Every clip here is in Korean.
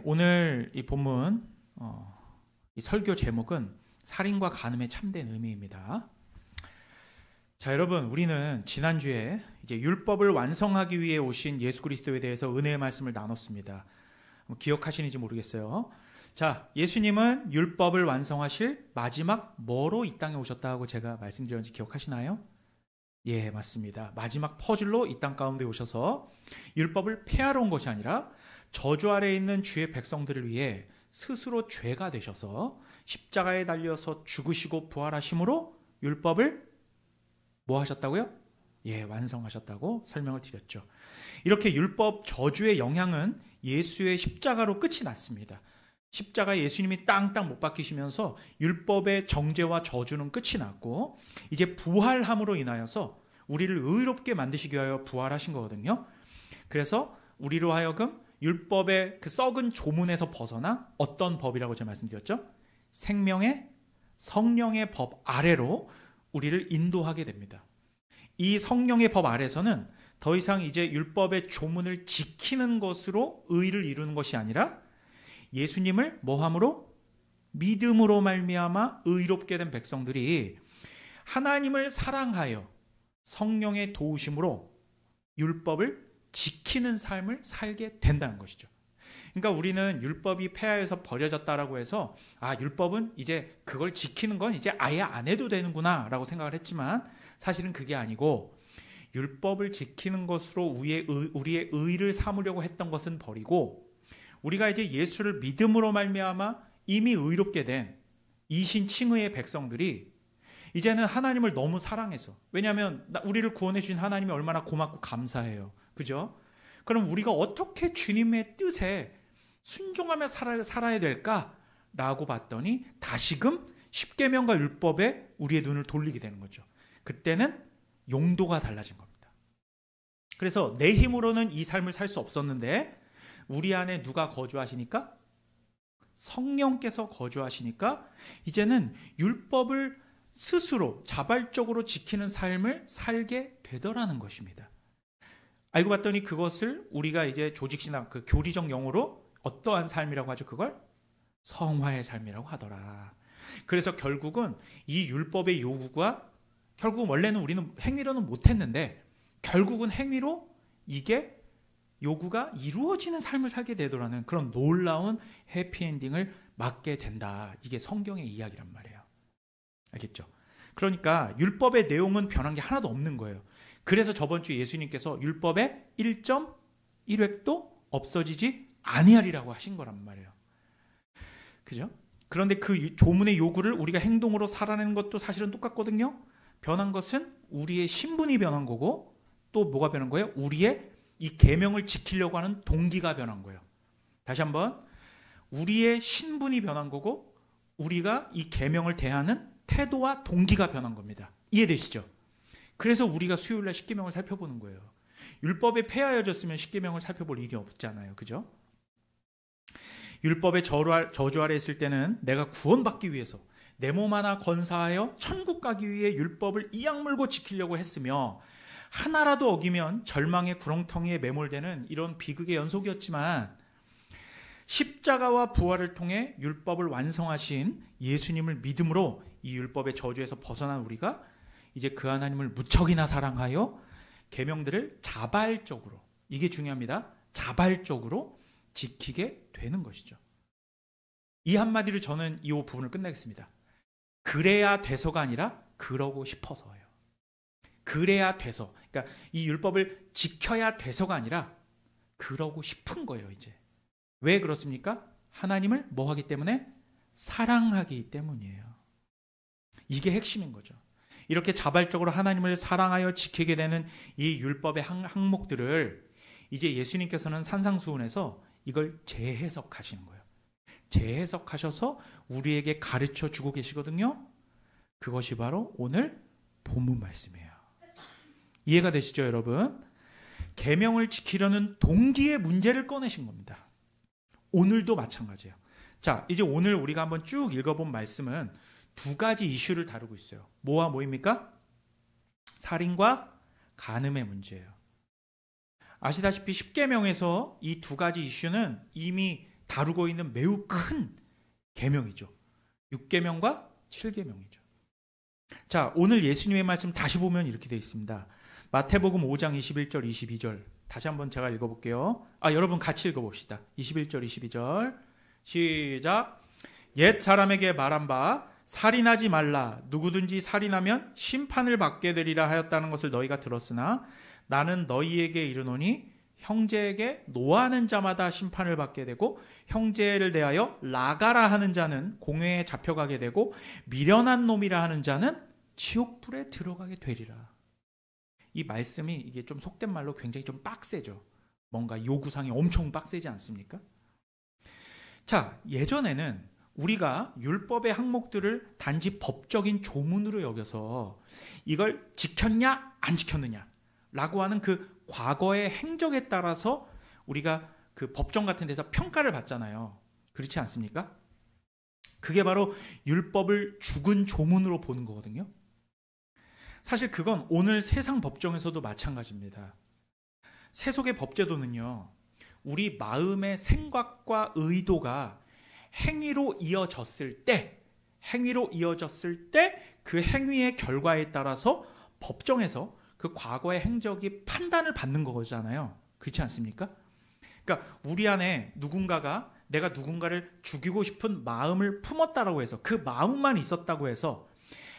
오늘 이 본문 이 설교 제목은 살인과 간음의 참된 의미입니다. 자, 여러분, 우리는 지난주에 이제 율법을 완성하기 위해 오신 예수 그리스도에 대해서 은혜의 말씀을 나눴습니다. 기억하시는지 모르겠어요. 자, 예수님은 율법을 완성하실 마지막 뭐로 이 땅에 오셨다고 제가 말씀드렸는지 기억하시나요? 예, 맞습니다. 마지막 퍼즐로 이 땅 가운데 오셔서 율법을 폐하러 온 것이 아니라 저주 아래에 있는 주의 백성들을 위해 스스로 죄가 되셔서 십자가에 달려서 죽으시고 부활하심으로 율법을 뭐 하셨다고요? 예, 완성하셨다고 설명을 드렸죠. 이렇게 율법 저주의 영향은 예수의 십자가로 끝이 났습니다. 십자가에 예수님이 땅땅 못 박히시면서 율법의 정죄와 저주는 끝이 났고 이제 부활함으로 인하여서 우리를 의롭게 만드시기 위하여 부활하신 거거든요. 그래서 우리로 하여금 율법의 그 썩은 조문에서 벗어나 어떤 법이라고 제가 말씀드렸죠? 생명의 성령의 법 아래로 우리를 인도하게 됩니다. 이 성령의 법 아래서는 더 이상 이제 율법의 조문을 지키는 것으로 의를 이루는 것이 아니라 예수님을 뭐함으로? 믿음으로 말미암아 의롭게 된 백성들이 하나님을 사랑하여 성령의 도우심으로 율법을 지키는 삶을 살게 된다는 것이죠. 그러니까 우리는 율법이 폐하여서 버려졌다라고 해서 율법은 이제 그걸 지키는 건 이제 아예 안 해도 되는구나 라고 생각을 했지만 사실은 그게 아니고 율법을 지키는 것으로 우리의 의를 삼으려고 했던 것은 버리고 우리가 이제 예수를 믿음으로 말미암아 이미 의롭게 된 이신칭의의 백성들이 이제는 하나님을 너무 사랑해서, 왜냐하면 우리를 구원해 주신 하나님이 얼마나 고맙고 감사해요. 그죠? 그럼 우리가 어떻게 주님의 뜻에 순종하며 살아야 될까라고 봤더니 다시금 십계명과 율법에 우리의 눈을 돌리게 되는 거죠. 그때는 용도가 달라진 겁니다. 그래서 내 힘으로는 이 삶을 살 수 없었는데 우리 안에 누가 거주하시니까? 성령께서 거주하시니까 이제는 율법을 스스로 자발적으로 지키는 삶을 살게 되더라는 것입니다. 알고 봤더니 그것을 우리가 이제 조직신학 그 교리적 용어로 어떠한 삶이라고 하죠? 그걸 성화의 삶이라고 하더라. 그래서 결국은 이 율법의 요구가 결국 원래는 우리는 행위로는 못했는데 결국은 행위로 이게 요구가 이루어지는 삶을 살게 되더라는 그런 놀라운 해피엔딩을 맞게 된다. 이게 성경의 이야기란 말이에요. 알겠죠? 그러니까 율법의 내용은 변한 게 하나도 없는 거예요. 그래서 저번 주 예수님께서 율법의 1.1획도 없어지지 아니하리라고 하신 거란 말이에요. 그죠? 그런데 그 조문의 요구를 우리가 행동으로 살아내는 것도 사실은 똑같거든요. 변한 것은 우리의 신분이 변한 거고 또 뭐가 변한 거예요? 우리의 이 계명을 지키려고 하는 동기가 변한 거예요. 다시 한번 우리의 신분이 변한 거고 우리가 이 계명을 대하는 태도와 동기가 변한 겁니다. 이해되시죠? 그래서 우리가 수요일날 십계명을 살펴보는 거예요. 율법에 폐하여졌으면 십계명을 살펴볼 일이 없잖아요. 그죠? 율법의 저주 아래 있을 때는 내가 구원받기 위해서 내 몸 하나 건사하여 천국 가기 위해 율법을 이악물고 지키려고 했으며 하나라도 어기면 절망의 구렁텅이에 매몰되는 이런 비극의 연속이었지만 십자가와 부활을 통해 율법을 완성하신 예수님을 믿음으로 이 율법의 저주에서 벗어난 우리가 이제 그 하나님을 무척이나 사랑하여 계명들을 자발적으로, 이게 중요합니다. 자발적으로 지키게 되는 것이죠. 이 한마디로 저는 이 부분을 끝내겠습니다. 그래야 돼서가 아니라 그러고 싶어서예요. 그래야 돼서, 그러니까 이 율법을 지켜야 돼서가 아니라 그러고 싶은 거예요. 이제 왜 그렇습니까? 하나님을 뭐 하기 때문에? 사랑하기 때문이에요. 이게 핵심인 거죠. 이렇게 자발적으로 하나님을 사랑하여 지키게 되는 이 율법의 항목들을 이제 예수님께서는 산상수훈에서 이걸 재해석하시는 거예요. 재해석하셔서 우리에게 가르쳐 주고 계시거든요. 그것이 바로 오늘 본문 말씀이에요. 이해가 되시죠, 여러분? 계명을 지키려는 동기의 문제를 꺼내신 겁니다. 오늘도 마찬가지예요. 자, 이제 오늘 우리가 한번 쭉 읽어본 말씀은 두 가지 이슈를 다루고 있어요. 뭐와 뭐입니까? 살인과 간음의 문제예요. 아시다시피 십계명에서 이 두 가지 이슈는 이미 다루고 있는 매우 큰 계명이죠. 6계명과 7계명이죠. 자, 오늘 예수님의 말씀 다시 보면 이렇게 되어 있습니다. 마태복음 5장 21절 22절 다시 한번 제가 읽어볼게요. 여러분 같이 읽어봅시다. 21절 22절 시작. 옛 사람에게 말한 바 살인하지 말라. 누구든지 살인하면 심판을 받게 되리라 하였다는 것을 너희가 들었으나 나는 너희에게 이르노니 형제에게 노하는 자마다 심판을 받게 되고 형제를 대하여 나가라 하는 자는 공회에 잡혀가게 되고 미련한 놈이라 하는 자는 지옥불에 들어가게 되리라. 이 말씀이 이게 좀 속된 말로 굉장히 좀 빡세죠. 뭔가 요구사항이 엄청 빡세지 않습니까? 자, 예전에는 우리가 율법의 항목들을 단지 법적인 조문으로 여겨서 이걸 지켰냐 안 지켰느냐 라고 하는 그 과거의 행적에 따라서 우리가 그 법정 같은 데서 평가를 받잖아요. 그렇지 않습니까? 그게 바로 율법을 죽은 조문으로 보는 거거든요. 사실 그건 오늘 세상 법정에서도 마찬가지입니다. 세속의 법제도는요, 우리 마음의 생각과 의도가 행위로 이어졌을 때 그 행위의 결과에 따라서 법정에서 그 과거의 행적이 판단을 받는 거잖아요. 그렇지 않습니까? 그러니까 우리 안에 누군가가 내가 누군가를 죽이고 싶은 마음을 품었다라고 해서 그 마음만 있었다고 해서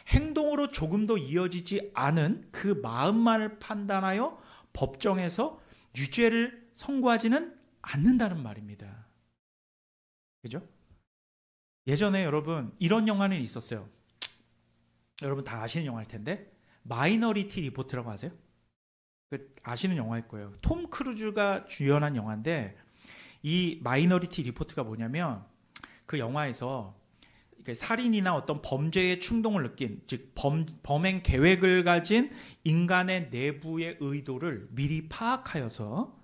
행동으로 조금도 이어지지 않은 그 마음만을 판단하여 법정에서 유죄를 선고하지는 않는다는 말입니다. 그죠? 예전에 여러분 이런 영화는 있었어요. 여러분 다 아시는 영화일 텐데 마이너리티 리포트라고 아세요? 아시는 영화일 거예요. 톰 크루즈가 주연한 영화인데 이 마이너리티 리포트가 뭐냐면 그 영화에서 살인이나 어떤 범죄의 충동을 느낀, 즉 범행 계획을 가진 인간의 내부의 의도를 미리 파악하여서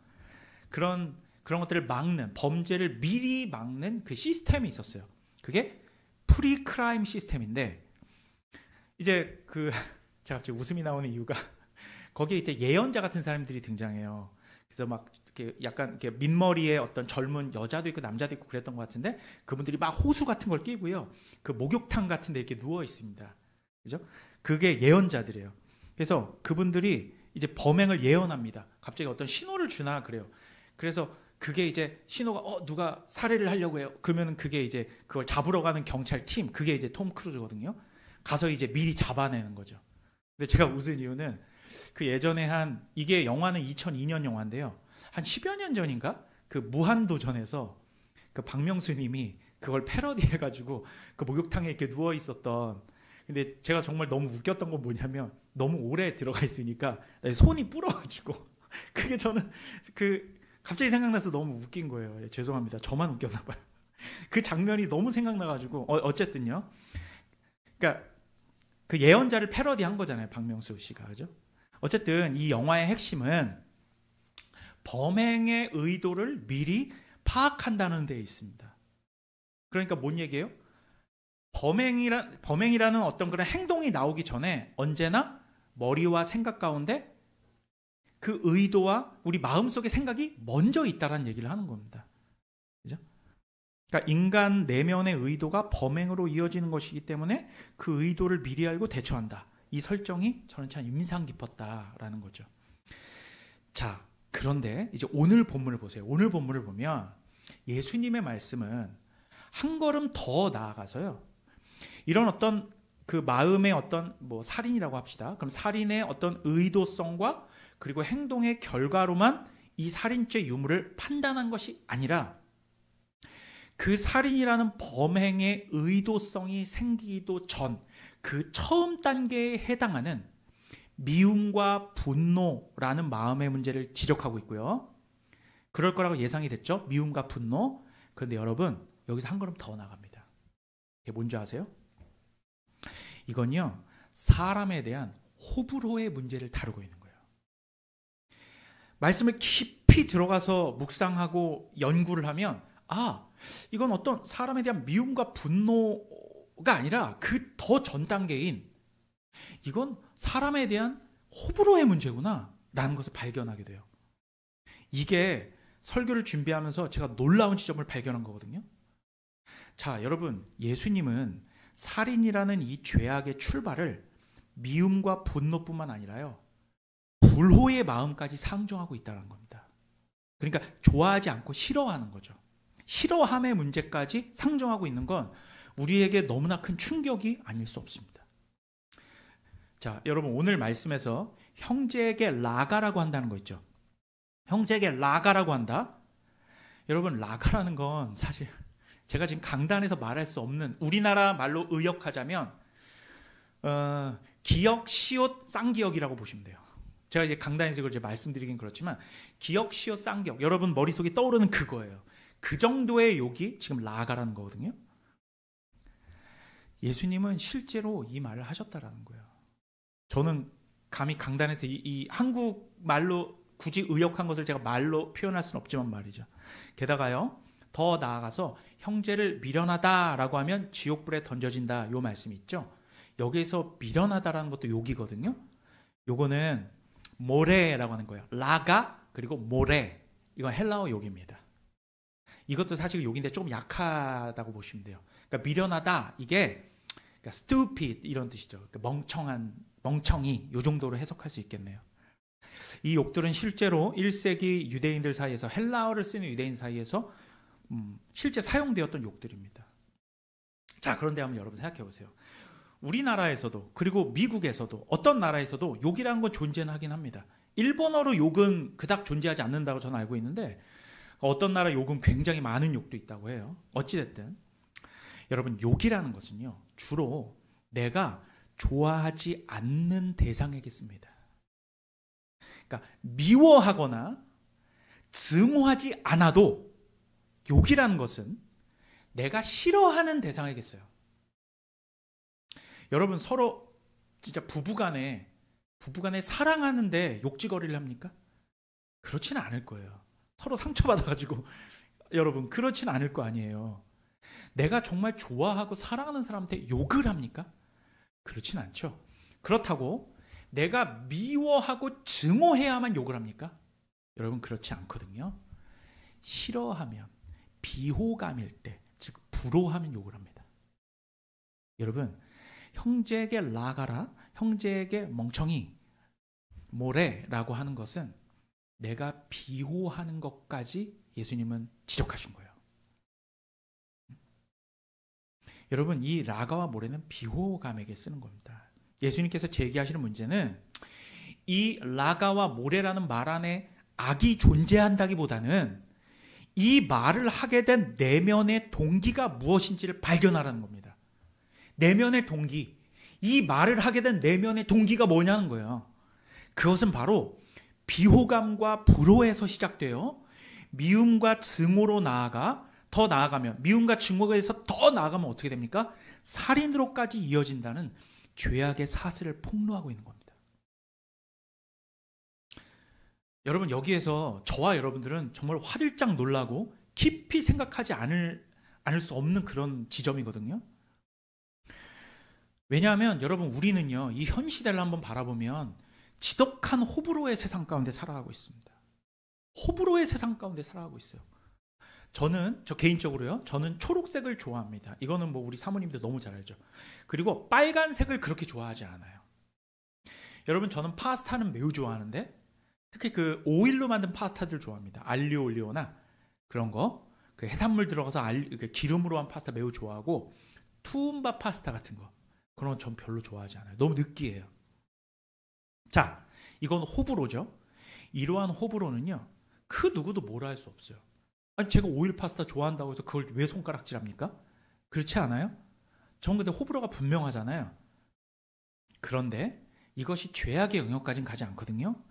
그런 것들을 막는, 범죄를 미리 막는 그 시스템이 있었어요. 그게 프리크라임 시스템인데 이제 제가 갑자기 웃음이 나오는 이유가 거기에 이제 예언자 같은 사람들이 등장해요. 그래서 막 이렇게 약간 이렇게 민머리에 어떤 젊은 여자도 있고 남자도 있고 그랬던 것 같은데 그분들이 막 호수 같은 걸 끼고요. 그 목욕탕 같은 데 이렇게 누워 있습니다. 그죠? 그게 예언자들이에요. 그래서 그분들이 이제 범행을 예언합니다. 갑자기 어떤 신호를 주나 그래요. 그래서 그게 이제 신호가 누가 살해를 하려고 해요. 그러면 그게 이제 그걸 잡으러 가는 경찰팀, 그게 이제 톰 크루즈거든요. 가서 이제 미리 잡아내는 거죠. 근데 제가 웃은 이유는 그 예전에 이게 영화는 2002년 영화인데요. 한 10여 년 전인가? 그 무한도전에서 그 박명수님이 그걸 패러디해가지고 그 목욕탕에 이렇게 누워 있었던. 근데 제가 정말 너무 웃겼던 건 뭐냐면 너무 오래 들어가 있으니까 손이 불어가지고 그게 저는 갑자기 생각나서 너무 웃긴 거예요. 죄송합니다. 저만 웃겼나 봐요. 그 장면이 너무 생각나가지고 어쨌든요. 그러니까 그 예언자를 패러디한 거잖아요. 박명수 씨가. 그죠? 어쨌든 이 영화의 핵심은 범행의 의도를 미리 파악한다는 데에 있습니다. 그러니까 뭔 얘기예요? 범행이라는 어떤 그런 행동이 나오기 전에 언제나 머리와 생각 가운데 그 의도와 우리 마음속의 생각이 먼저 있다라는 얘기를 하는 겁니다. 그죠? 그러니까 인간 내면의 의도가 범행으로 이어지는 것이기 때문에 그 의도를 미리 알고 대처한다. 이 설정이 저는 참 인상 깊었다라는 거죠. 자, 그런데 이제 오늘 본문을 보세요. 오늘 본문을 보면 예수님의 말씀은 한 걸음 더 나아가서요. 이런 어떤 그 마음의 어떤 살인이라고 합시다. 그럼 살인의 어떤 의도성과 그리고 행동의 결과로만 이 살인죄 유무를 판단한 것이 아니라 그 살인이라는 범행의 의도성이 생기기도 전 그 처음 단계에 해당하는 미움과 분노라는 마음의 문제를 지적하고 있고요. 그럴 거라고 예상이 됐죠. 미움과 분노. 그런데 여러분 여기서 한 걸음 더 나갑니다. 이게 뭔지 아세요? 이건요. 사람에 대한 호불호의 문제를 다루고 있는 거예요. 말씀을 깊이 들어가서 묵상하고 연구를 하면 이건 어떤 사람에 대한 미움과 분노가 아니라 그 더 전 단계인 이건 사람에 대한 호불호의 문제구나 라는 것을 발견하게 돼요. 이게 설교를 준비하면서 제가 놀라운 지점을 발견한 거거든요. 자, 여러분, 예수님은 살인이라는 이 죄악의 출발을 미움과 분노뿐만 아니라요, 불호의 마음까지 상정하고 있다는 겁니다. 그러니까 좋아하지 않고 싫어하는 거죠. 싫어함의 문제까지 상정하고 있는 건 우리에게 너무나 큰 충격이 아닐 수 없습니다. 자, 여러분, 오늘 말씀에서 형제에게 라가라고 한다는 거 있죠. 형제에게 라가라고 한다. 여러분, 라가라는 건 사실 제가 지금 강단에서 말할 수 없는, 우리나라 말로 의역하자면 기역, 시옷, 쌍기역이라고 보시면 돼요. 제가 이제 강단에서 이걸 이제 말씀드리긴 그렇지만 기역, 시옷, 쌍기역, 여러분 머릿속에 떠오르는 그거예요. 그 정도의 욕이 지금 라가라는 거거든요. 예수님은 실제로 이 말을 하셨다라는 거예요. 저는 감히 강단에서 이 한국 말로 굳이 의역한 것을 제가 말로 표현할 수는 없지만 말이죠. 게다가요, 더 나아가서 형제를 미련하다라고 하면 지옥불에 던져진다, 요 말씀이 있죠. 여기에서 미련하다라는 것도 욕이거든요. 요거는 모레라고 하는 거예요. 라가 그리고 모레, 이건 헬라어 욕입니다. 이것도 사실 욕인데 조금 약하다고 보시면 돼요. 그러니까 미련하다, 이게 그러니까 stupid 이런 뜻이죠. 그러니까 멍청이, 요 정도로 해석할 수 있겠네요. 이 욕들은 실제로 1세기 유대인들 사이에서, 헬라어를 쓰는 유대인 사이에서 실제 사용되었던 욕들입니다. 자, 그런데 한번 여러분 생각해 보세요. 우리나라에서도, 그리고 미국에서도, 어떤 나라에서도 욕이라는 건 존재는 하긴 합니다. 일본어로 욕은 그닥 존재하지 않는다고 저는 알고 있는데, 어떤 나라 욕은 굉장히 많은 욕도 있다고 해요. 어찌됐든 여러분, 욕이라는 것은요, 주로 내가 좋아하지 않는 대상에게 씁니다. 그러니까 미워하거나 증오하지 않아도 욕이라는 것은 내가 싫어하는 대상에게 써요. 여러분, 서로 진짜 부부간에 사랑하는데 욕지거리를 합니까? 그렇지는 않을 거예요. 서로 상처받아가지고 여러분, 그렇지는 않을 거 아니에요. 내가 정말 좋아하고 사랑하는 사람한테 욕을 합니까? 그렇진 않죠. 그렇다고 내가 미워하고 증오해야만 욕을 합니까? 여러분, 그렇지 않거든요. 싫어하면, 비호감일 때, 즉 불호하면 욕을 합니다. 여러분, 형제에게 라가라, 형제에게 멍청이, 모래라고 하는 것은 내가 비호하는 것까지 예수님은 지적하신 거예요. 여러분, 이 라가와 모래는 비호감에게 쓰는 겁니다. 예수님께서 제기하시는 문제는 이 라가와 모래라는 말 안에 악이 존재한다기보다는 이 말을 하게 된 내면의 동기가 무엇인지를 발견하라는 겁니다. 내면의 동기, 이 말을 하게 된 내면의 동기가 뭐냐는 거예요. 그것은 바로 비호감과 불호에서 시작되어 미움과 증오로 나아가, 더 나아가면, 미움과 증오에서 더 나아가면 어떻게 됩니까? 살인으로까지 이어진다는 죄악의 사슬을 폭로하고 있는 겁니다. 여러분, 여기에서 저와 여러분들은 정말 화들짝 놀라고 깊이 생각하지 않을 수 없는 그런 지점이거든요. 왜냐하면 여러분, 우리는요, 이 현 시대를 한번 바라보면 지독한 호불호의 세상 가운데 살아가고 있습니다. 호불호의 세상 가운데 살아가고 있어요. 저 개인적으로요, 저는 초록색을 좋아합니다. 이거는 뭐 우리 사모님도 너무 잘 알죠. 그리고 빨간색을 그렇게 좋아하지 않아요. 여러분, 저는 파스타는 매우 좋아하는데 특히 그 오일로 만든 파스타들 좋아합니다. 알리오 올리오나 그런 거, 그 해산물 들어가서 기름으로 한 파스타 매우 좋아하고, 투움바 파스타 같은 거, 그런 건 전 별로 좋아하지 않아요. 너무 느끼해요. 자, 이건 호불호죠. 이러한 호불호는요, 그 누구도 뭐라 할 수 없어요. 아니, 제가 오일 파스타 좋아한다고 해서 그걸 왜 손가락질합니까? 그렇지 않아요? 전 근데 호불호가 분명하잖아요. 그런데 이것이 죄악의 영역까지는 가지 않거든요.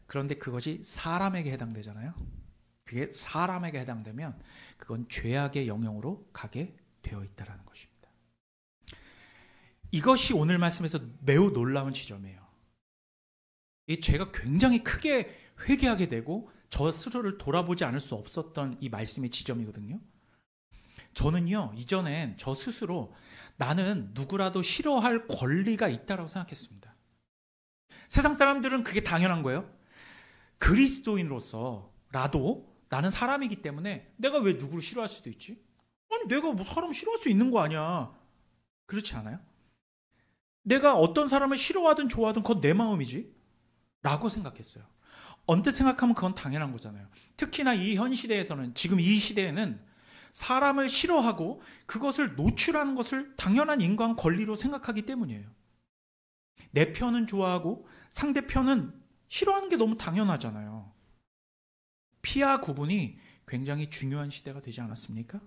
그런데 그것이 사람에게 해당되잖아요. 그게 사람에게 해당되면 그건 죄악의 영역으로 가게 되어 있다는 것입니다. 이것이 오늘 말씀에서 매우 놀라운 지점이에요. 이 제가 굉장히 크게 회개하게 되고 저 스스로를 돌아보지 않을 수 없었던 이 말씀의 지점이거든요. 저는요, 이전엔 저 스스로 나는 누구라도 싫어할 권리가 있다고 생각했습니다. 세상 사람들은 그게 당연한 거예요. 그리스도인으로서라도 나는 사람이기 때문에 내가 왜 누구를 싫어할 수도 있지? 아니 내가 뭐 사람 싫어할 수 있는 거 아니야. 그렇지 않아요? 내가 어떤 사람을 싫어하든 좋아하든 그건 내 마음이지 라고 생각했어요. 언뜻 생각하면 그건 당연한 거잖아요. 특히나 이 현 시대에서는, 지금 이 시대에는 사람을 싫어하고 그것을 노출하는 것을 당연한 인간 권리로 생각하기 때문이에요. 내 편은 좋아하고 상대편은 싫어하는 게 너무 당연하잖아요. 피하 구분이 굉장히 중요한 시대가 되지 않았습니까?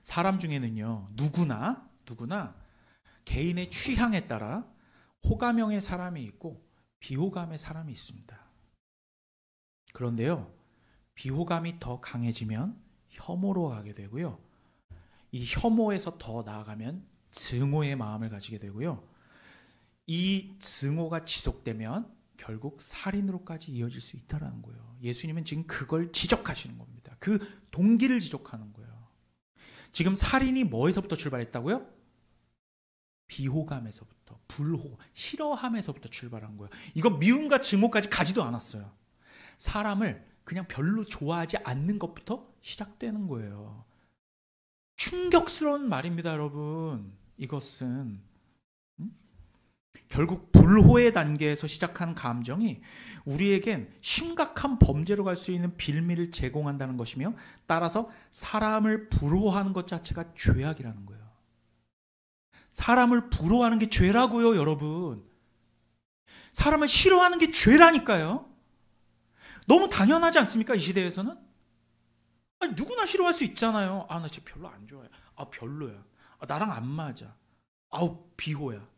사람 중에는요, 누구나 개인의 취향에 따라 호감형의 사람이 있고 비호감의 사람이 있습니다. 그런데요, 비호감이 더 강해지면 혐오로 가게 되고요. 이 혐오에서 더 나아가면 증오의 마음을 가지게 되고요. 이 증오가 지속되면 결국 살인으로까지 이어질 수 있다는 거예요. 예수님은 지금 그걸 지적하시는 겁니다. 그 동기를 지적하는 거예요. 지금 살인이 뭐에서부터 출발했다고요? 비호감에서부터, 불호, 싫어함에서부터 출발한 거예요. 이건 미움과 증오까지 가지도 않았어요. 사람을 그냥 별로 좋아하지 않는 것부터 시작되는 거예요. 충격스러운 말입니다, 여러분. 이것은 결국 불호의 단계에서 시작한 감정이 우리에겐 심각한 범죄로 갈 수 있는 빌미를 제공한다는 것이며, 따라서 사람을 부러워하는 것 자체가 죄악이라는 거예요. 사람을 부러워하는 게 죄라고요, 여러분. 사람을 싫어하는 게 죄라니까요. 너무 당연하지 않습니까, 이 시대에서는? 아니, 누구나 싫어할 수 있잖아요. 아, 나 쟤 별로 안 좋아해. 아, 별로야. 아, 나랑 안 맞아. 아우, 비호야.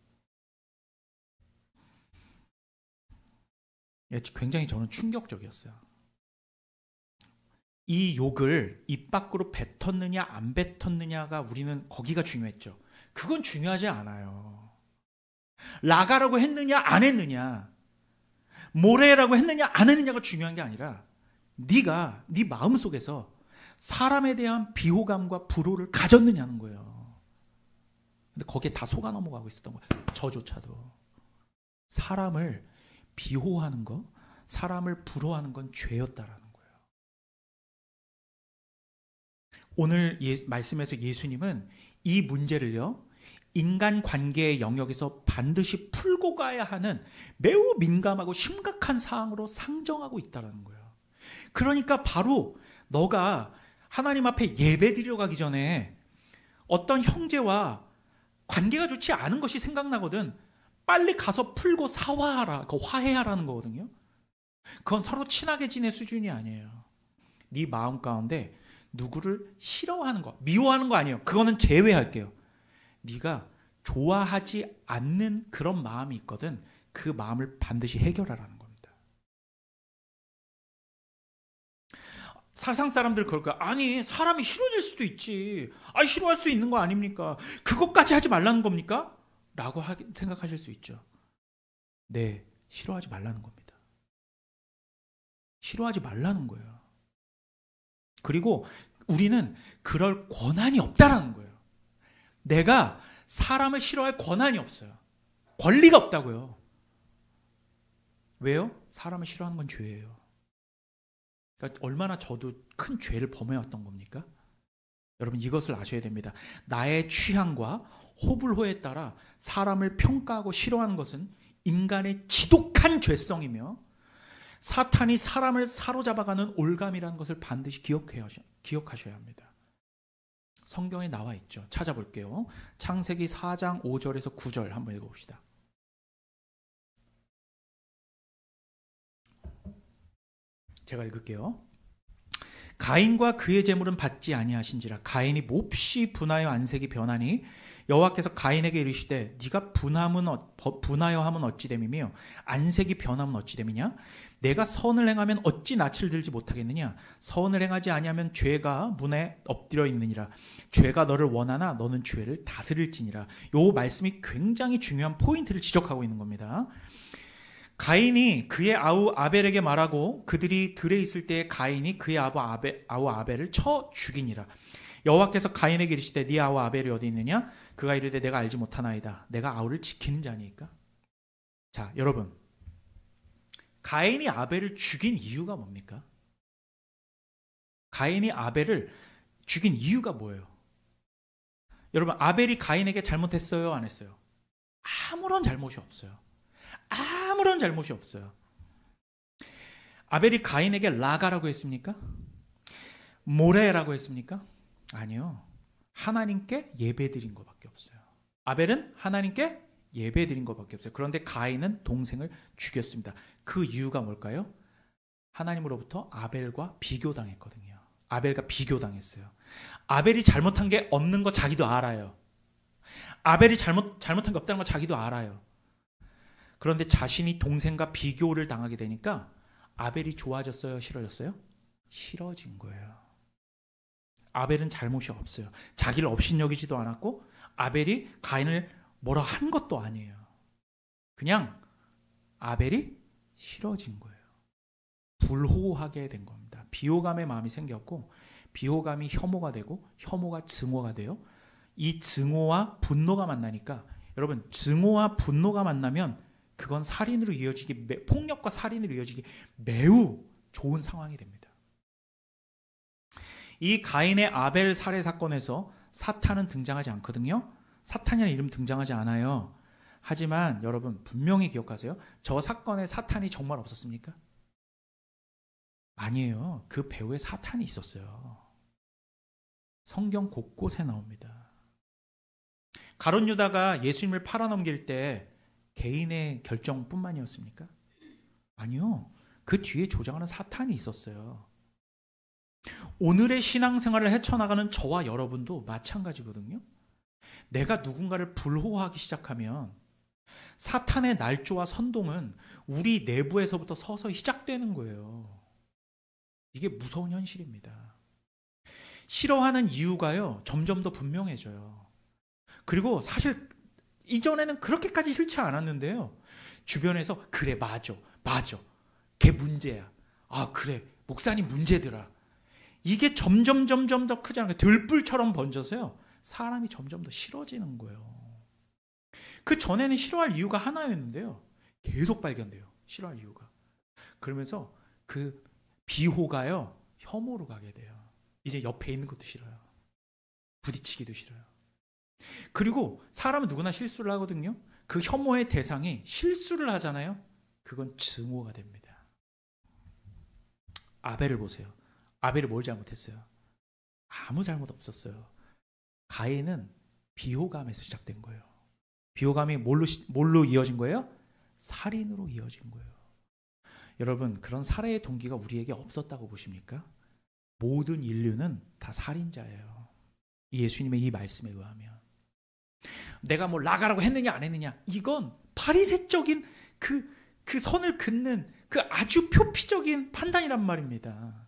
굉장히 저는 충격적이었어요. 이 욕을 입 밖으로 뱉었느냐 안 뱉었느냐가, 우리는 거기가 중요했죠. 그건 중요하지 않아요. 라가라고 했느냐 안 했느냐, 모래라고 했느냐 안 했느냐가 중요한 게 아니라 네가 네 마음속에서 사람에 대한 비호감과 불호를 가졌느냐는 거예요. 근데 거기에 다 속아 넘어가고 있었던 거예요. 저조차도. 사람을 비호하는 거, 사람을 부러워하는 건 죄였다라는 거예요. 오늘 말씀에서 예수님은 이 문제를요, 인간 관계의 영역에서 반드시 풀고 가야 하는 매우 민감하고 심각한 사항으로 상정하고 있다는 거예요. 그러니까 바로 너가 하나님 앞에 예배 드리러 가기 전에 어떤 형제와 관계가 좋지 않은 것이 생각나거든, 빨리 가서 풀고 사화하라, 화해하라는 거거든요. 그건 서로 친하게 지낼 수준이 아니에요. 네 마음 가운데 누구를 싫어하는 거, 미워하는 거 아니에요. 그거는 제외할게요. 네가 좋아하지 않는 그런 마음이 있거든, 그 마음을 반드시 해결하라는 겁니다. 세상 사람들 그럴 거야. 아니, 사람이 싫어질 수도 있지. 아니, 싫어할 수 있는 거 아닙니까? 그것까지 하지 말라는 겁니까? 라고 생각하실 수 있죠. 네, 싫어하지 말라는 겁니다. 싫어하지 말라는 거예요. 그리고 우리는 그럴 권한이 없다라는 거예요. 내가 사람을 싫어할 권한이 없어요. 권리가 없다고요. 왜요? 사람을 싫어하는 건 죄예요. 그러니까 얼마나 저도 큰 죄를 범해왔던 겁니까? 여러분, 이것을 아셔야 됩니다. 나의 취향과 호불호에 따라 사람을 평가하고 싫어하는 것은 인간의 지독한 죄성이며 사탄이 사람을 사로잡아가는 올감이라는 것을 반드시 기억하셔야 합니다. 성경에 나와 있죠. 찾아볼게요. 창세기 4장 5절에서 9절 한번 읽어봅시다. 제가 읽을게요. 가인과 그의 재물은 받지 아니하신지라. 가인이 몹시 분하여 안색이 변하니 여호와께서 가인에게 이르시되 네가 분하여 함은 어찌 됨이며 안색이 변함은 어찌 됨이냐? 내가 선을 행하면 어찌 낯을 들지 못하겠느냐? 선을 행하지 아니하면 죄가 문에 엎드려 있느니라. 죄가 너를 원하나 너는 죄를 다스릴지니라. 이 말씀이 굉장히 중요한 포인트를 지적하고 있는 겁니다. 가인이 그의 아우 아벨에게 말하고 그들이 들에 있을 때 가인이 그의 아우 아벨을 쳐 죽이니라. 여호와께서 가인에게 이르시되 네 아우 아벨이 어디 있느냐? 그가 이르되 내가 알지 못하나이다. 내가 아우를 지키는 자니까. 자, 여러분, 가인이 아벨을 죽인 이유가 뭡니까? 가인이 아벨을 죽인 이유가 뭐예요? 여러분, 아벨이 가인에게 잘못했어요? 안 했어요? 아무런 잘못이 없어요. 아무런 잘못이 없어요. 아벨이 가인에게 라가라고 했습니까? 모레라고 했습니까? 아니요. 하나님께 예배드린 것밖에 없어요. 아벨은 하나님께 예배드린 것밖에 없어요. 그런데 가인은 동생을 죽였습니다. 그 이유가 뭘까요? 하나님으로부터 아벨과 비교당했거든요. 아벨과 비교당했어요. 아벨이 잘못한 게 없는 거 자기도 알아요. 아벨이 잘못한 게 없다는 거 자기도 알아요. 그런데 자신이 동생과 비교를 당하게 되니까 아벨이 좋아졌어요? 싫어졌어요? 싫어진 거예요. 아벨은 잘못이 없어요. 자기를 업신여기지도 않았고 아벨이 가인을 뭐라 한 것도 아니에요. 그냥 아벨이 싫어진 거예요. 불호하게 된 겁니다. 비호감의 마음이 생겼고 비호감이 혐오가 되고 혐오가 증오가 돼요. 이 증오와 분노가 만나니까 여러분, 증오와 분노가 만나면 그건 살인으로 이어지기, 폭력과 살인으로 이어지기 매우 좋은 상황이 됩니다. 이 가인의 아벨 살해 사건에서 사탄은 등장하지 않거든요. 사탄이라는 이름 등장하지 않아요. 하지만 여러분 분명히 기억하세요. 저 사건에 사탄이 정말 없었습니까? 아니에요. 그 배후에 사탄이 있었어요. 성경 곳곳에 나옵니다. 가룟 유다가 예수님을 팔아넘길 때 개인의 결정뿐만이었습니까? 아니요. 그 뒤에 조장하는 사탄이 있었어요. 오늘의 신앙생활을 헤쳐나가는 저와 여러분도 마찬가지거든요. 내가 누군가를 불호하기 시작하면 사탄의 날조와 선동은 우리 내부에서부터 서서히 시작되는 거예요. 이게 무서운 현실입니다. 싫어하는 이유가요, 점점 더 분명해져요. 그리고 사실 이전에는 그렇게까지 싫지 않았는데요. 주변에서 그래, 맞아. 걔 문제야. 아, 그래, 목사님 문제더라. 이게 점점 더 크잖아요. 들불처럼 번져서요. 사람이 점점 더 싫어지는 거예요. 그 전에는 싫어할 이유가 하나였는데요. 계속 발견돼요. 싫어할 이유가. 그러면서 그 비호가요, 혐오로 가게 돼요. 이제 옆에 있는 것도 싫어요. 부딪히기도 싫어요. 그리고 사람은 누구나 실수를 하거든요. 그 혐오의 대상이 실수를 하잖아요. 그건 증오가 됩니다. 아벨을 보세요. 아벨이 뭘 잘못했어요? 아무 잘못 없었어요. 가인은 비호감에서 시작된 거예요. 비호감이 뭘로 이어진 거예요? 살인으로 이어진 거예요. 여러분, 그런 살해의 동기가 우리에게 없었다고 보십니까? 모든 인류는 다 살인자예요. 예수님의 이 말씀에 의하면. 내가 뭐 라가라고 했느냐 안 했느냐, 이건 파리새적인 그 선을 긋는 그 아주 표피적인 판단이란 말입니다.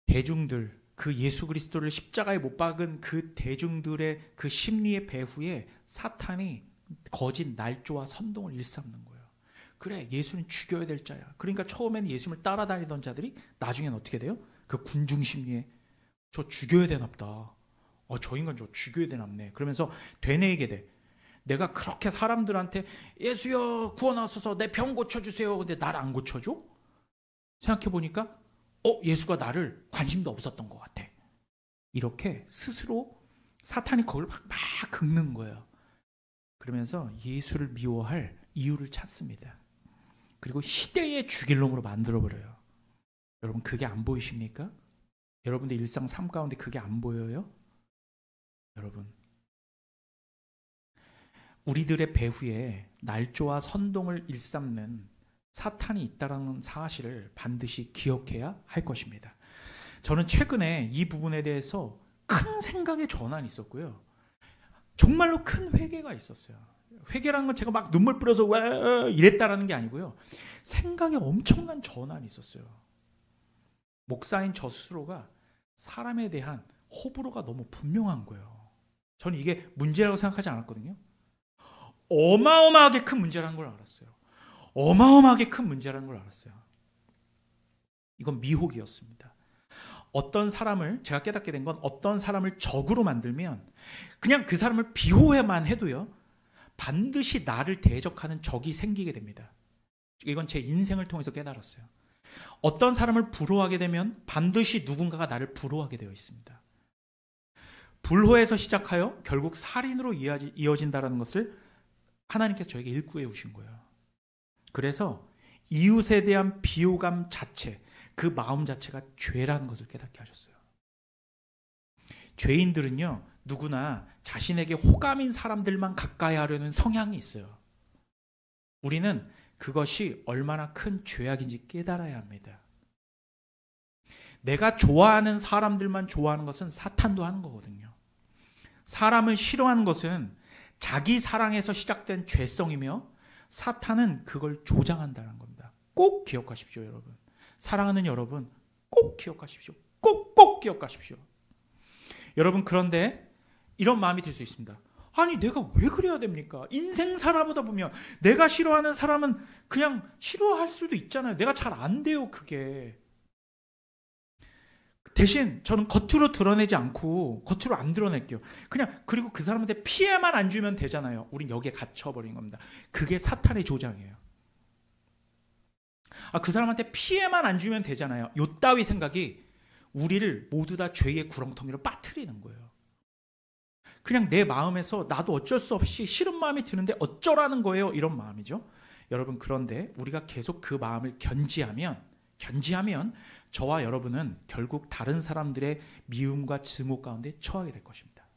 대중들, 그 예수 그리스도를 십자가에 못 박은 그 대중들의 그 심리의 배후에 사탄이 거짓 날조와 선동을 일삼는 거예요. 그래, 예수는 죽여야 될 자야. 그러니까 처음에는 예수님을 따라다니던 자들이 나중에는 어떻게 돼요? 그 군중 심리에 저 죽여야 되나보다. 저 인간 저 죽여야 되나보네. 그러면서 되뇌이게 돼. 내가 그렇게 사람들한테 예수여 구원하소서, 내 병 고쳐주세요. 근데 나를 안 고쳐줘? 생각해보니까 예수가 나를 관심도 없었던 것 같아. 이렇게 스스로 사탄이 그걸 막 긁는 거예요. 그러면서 예수를 미워할 이유를 찾습니다. 그리고 시대의 죽일 놈으로 만들어버려요. 여러분, 그게 안 보이십니까? 여러분들 일상 삶 가운데 그게 안 보여요? 여러분, 우리들의 배후에 날조와 선동을 일삼는 사탄이 있다는 사실을 반드시 기억해야 할 것입니다. 저는 최근에 이 부분에 대해서 큰 생각의 전환이 있었고요. 정말로 큰 회개가 있었어요. 회개라는 건 제가 막 눈물 뿌려서 왜 이랬다라는 게 아니고요. 생각에 엄청난 전환이 있었어요. 목사인 저 스스로가 사람에 대한 호불호가 너무 분명한 거예요. 저는 이게 문제라고 생각하지 않았거든요. 어마어마하게 큰 문제라는 걸 알았어요. 어마어마하게 큰 문제라는 걸 알았어요. 이건 미혹이었습니다. 어떤 사람을, 제가 깨닫게 된 건 어떤 사람을 적으로 만들면 그냥 그 사람을 비호해만 해도요, 반드시 나를 대적하는 적이 생기게 됩니다. 이건 제 인생을 통해서 깨달았어요. 어떤 사람을 부러워하게 되면 반드시 누군가가 나를 부러워하게 되어 있습니다. 불호에서 시작하여 결국 살인으로 이어진다는 것을 하나님께서 저에게 일구해 오신 거예요. 그래서 이웃에 대한 비호감 자체, 그 마음 자체가 죄라는 것을 깨닫게 하셨어요. 죄인들은요, 누구나 자신에게 호감인 사람들만 가까이 하려는 성향이 있어요. 우리는 그것이 얼마나 큰 죄악인지 깨달아야 합니다. 내가 좋아하는 사람들만 좋아하는 것은 사탄도 하는 거거든요. 사람을 싫어하는 것은 자기 사랑에서 시작된 죄성이며 사탄은 그걸 조장한다는 겁니다. 꼭 기억하십시오, 여러분. 사랑하는 여러분, 꼭 기억하십시오. 꼭 기억하십시오. 여러분, 그런데 이런 마음이 들 수 있습니다. 아니, 내가 왜 그래야 됩니까? 인생 살아보다 보면 내가 싫어하는 사람은 그냥 싫어할 수도 있잖아요. 내가 잘 안 돼요, 그게. 대신 저는 겉으로 드러내지 않고 겉으로 안 드러낼게요. 그냥 그리고 그 사람한테 피해만 안 주면 되잖아요. 우린 여기에 갇혀버린 겁니다. 그게 사탄의 조장이에요. 그 사람한테 피해만 안 주면 되잖아요. 요따위 생각이 우리를 모두 다 죄의 구렁텅이로 빠뜨리는 거예요. 그냥 내 마음에서 나도 어쩔 수 없이 싫은 마음이 드는데 어쩌라는 거예요. 이런 마음이죠. 여러분, 그런데 우리가 계속 그 마음을 견지하면 저와 여러분은 결국 다른 사람들의 미움과 증오 가운데 처하게 될 것입니다.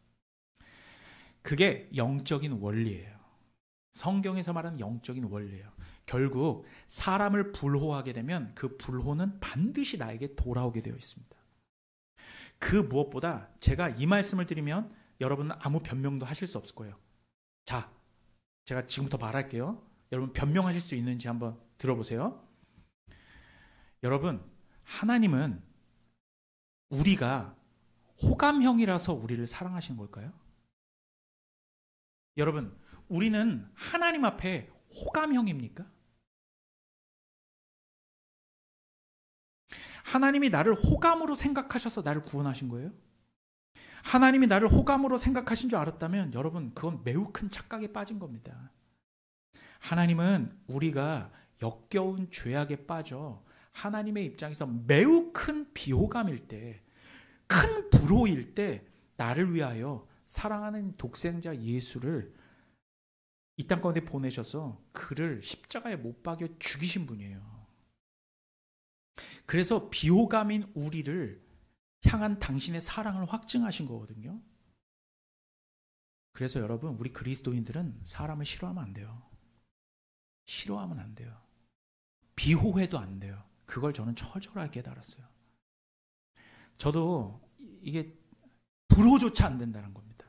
그게 영적인 원리예요. 성경에서 말하는 영적인 원리예요. 결국 사람을 불호하게 되면 그 불호는 반드시 나에게 돌아오게 되어 있습니다. 그 무엇보다 제가 이 말씀을 드리면 여러분은 아무 변명도 하실 수 없을 거예요. 자, 제가 지금부터 말할게요. 여러분 변명하실 수 있는지 한번 들어보세요. 여러분, 하나님은 우리가 호감형이라서 우리를 사랑하시는 걸까요? 여러분, 우리는 하나님 앞에 호감형입니까? 하나님이 나를 호감으로 생각하셔서 나를 구원하신 거예요? 하나님이 나를 호감으로 생각하신 줄 알았다면 여러분, 그건 매우 큰 착각에 빠진 겁니다. 하나님은 우리가 역겨운 죄악에 빠져 하나님의 입장에서 매우 큰 비호감일 때, 큰 불호일 때 나를 위하여 사랑하는 독생자 예수를 이 땅 가운데 보내셔서 그를 십자가에 못 박여 죽이신 분이에요. 그래서 비호감인 우리를 향한 당신의 사랑을 확증하신 거거든요. 그래서 여러분, 우리 그리스도인들은 사람을 싫어하면 안 돼요. 싫어하면 안 돼요. 비호해도 안 돼요. 그걸 저는 철저하게 깨달았어요. 저도 이게 불호조차 안 된다는 겁니다.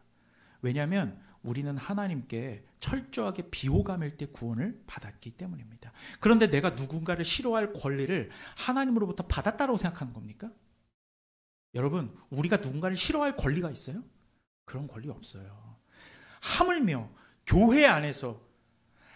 왜냐하면 우리는 하나님께 철저하게 비호감일 때 구원을 받았기 때문입니다. 그런데 내가 누군가를 싫어할 권리를 하나님으로부터 받았다고 생각하는 겁니까? 여러분, 우리가 누군가를 싫어할 권리가 있어요? 그런 권리 없어요. 하물며 교회 안에서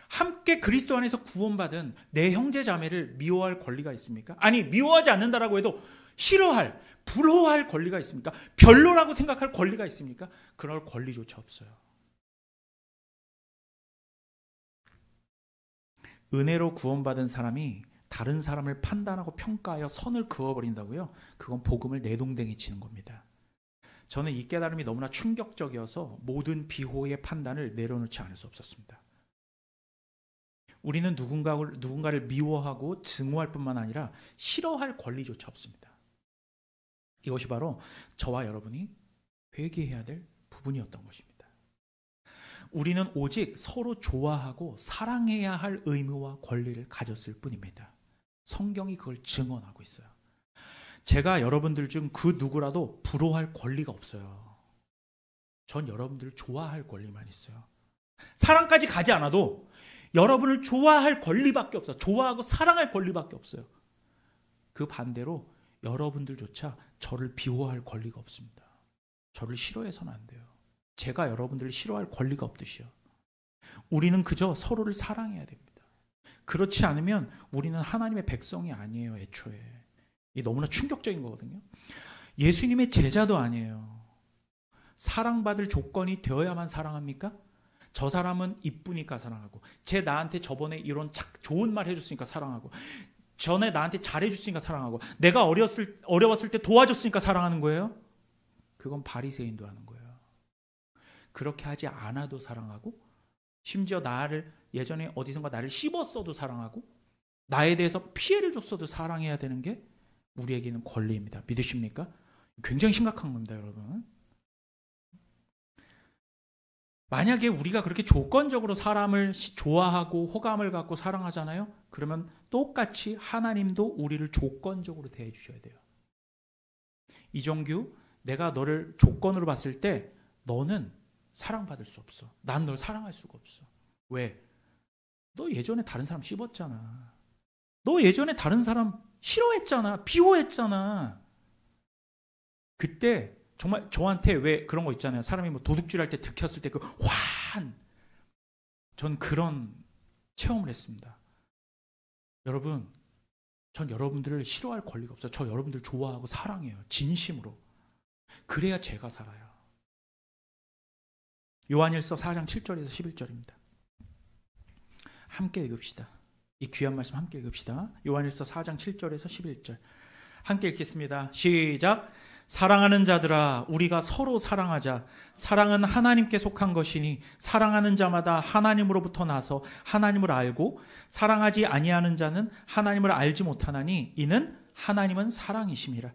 함께 그리스도 안에서 구원받은 내 형제 자매를 미워할 권리가 있습니까? 아니, 미워하지 않는다라고 해도 싫어할, 불호할 권리가 있습니까? 별로라고 생각할 권리가 있습니까? 그럴 권리조차 없어요. 은혜로 구원받은 사람이 다른 사람을 판단하고 평가하여 선을 그어버린다고요? 그건 복음을 내동댕이 치는 겁니다. 저는 이 깨달음이 너무나 충격적이어서 모든 비호의 판단을 내려놓지 않을 수 없었습니다. 우리는 누군가를 미워하고 증오할 뿐만 아니라 싫어할 권리조차 없습니다. 이것이 바로 저와 여러분이 회개해야 될 부분이었던 것입니다. 우리는 오직 서로 좋아하고 사랑해야 할 의무와 권리를 가졌을 뿐입니다. 성경이 그걸 증언하고 있어요. 제가 여러분들 중 그 누구라도 부러워할 권리가 없어요. 전 여러분들을 좋아할 권리만 있어요. 사랑까지 가지 않아도 여러분을 좋아할 권리밖에 없어요. 좋아하고 사랑할 권리밖에 없어요. 그 반대로 여러분들조차 저를 비호할 권리가 없습니다. 저를 싫어해서는 안 돼요. 제가 여러분들을 싫어할 권리가 없듯이요. 우리는 그저 서로를 사랑해야 됩니다. 그렇지 않으면 우리는 하나님의 백성이 아니에요, 애초에. 이게 너무나 충격적인 거거든요. 예수님의 제자도 아니에요. 사랑받을 조건이 되어야만 사랑합니까? 저 사람은 이쁘니까 사랑하고, 쟤 나한테 저번에 이런 좋은 말 해줬으니까 사랑하고, 전에 나한테 잘해줬으니까 사랑하고, 내가 어려웠을 때 도와줬으니까 사랑하는 거예요? 그건 바리새인도 하는 거예요. 그렇게 하지 않아도 사랑하고, 심지어 예전에 어디선가 나를 씹었어도 사랑하고, 나에 대해서 피해를 줬어도 사랑해야 되는 게 우리에게는 권리입니다. 믿으십니까? 굉장히 심각한 겁니다, 여러분. 만약에 우리가 그렇게 조건적으로 사람을 좋아하고 호감을 갖고 사랑하잖아요. 그러면 똑같이 하나님도 우리를 조건적으로 대해 주셔야 돼요. 이정규, 내가 너를 조건으로 봤을 때 너는 사랑받을 수 없어. 난 널 사랑할 수가 없어. 왜? 너 예전에 다른 사람 씹었잖아. 너 예전에 다른 사람 싫어했잖아. 비호했잖아. 그때 정말 저한테 왜 그런 거 있잖아요. 사람이 뭐 도둑질할 때 들켰을 때 그 전 그런 체험을 했습니다. 여러분, 전 여러분들을 싫어할 권리가 없어요. 저 여러분들 좋아하고 사랑해요. 진심으로. 그래야 제가 살아요. 요한일서 4장 7절에서 11절입니다. 함께 읽읍시다. 이 귀한 말씀 함께 읽읍시다. 요한일서 4장 7절에서 11절. 함께 읽겠습니다. 시작. 사랑하는 자들아, 우리가 서로 사랑하자. 사랑은 하나님께 속한 것이니 사랑하는 자마다 하나님으로부터 나서 하나님을 알고 사랑하지 아니하는 자는 하나님을 알지 못하나니 이는 하나님은 사랑이심이라.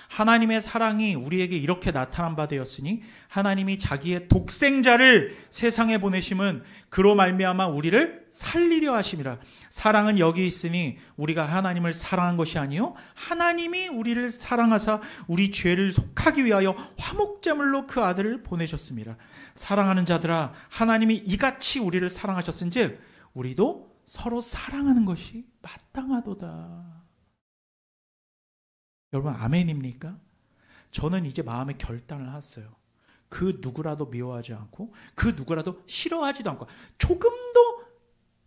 하나님의 사랑이 우리에게 이렇게 나타난 바 되었으니 하나님이 자기의 독생자를 세상에 보내심은 그로 말미암아 우리를 살리려 하심이라. 사랑은 여기 있으니 우리가 하나님을 사랑한 것이 아니요 하나님이 우리를 사랑하사 우리 죄를 속하기 위하여 화목제물로 그 아들을 보내셨습니다. 사랑하는 자들아, 하나님이 이같이 우리를 사랑하셨은즉 우리도 서로 사랑하는 것이 마땅하도다. 여러분, 아멘입니까? 저는 이제 마음에 결단을 했어요. 그 누구라도 미워하지 않고 그 누구라도 싫어하지도 않고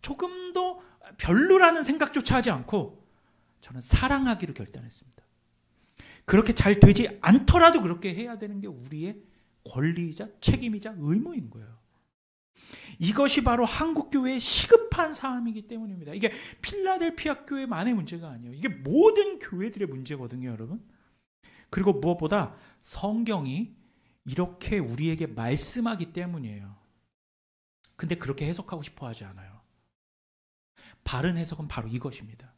조금도 별로라는 생각조차 하지 않고 저는 사랑하기로 결단했습니다. 그렇게 잘 되지 않더라도 그렇게 해야 되는 게 우리의 권리이자 책임이자 의무인 거예요. 이것이 바로 한국교회의 시급한 사항이기 때문입니다. 이게 필라델피아 교회만의 문제가 아니에요. 이게 모든 교회들의 문제거든요, 여러분. 그리고 무엇보다 성경이 이렇게 우리에게 말씀하기 때문이에요. 근데 그렇게 해석하고 싶어 하지 않아요. 바른 해석은 바로 이것입니다.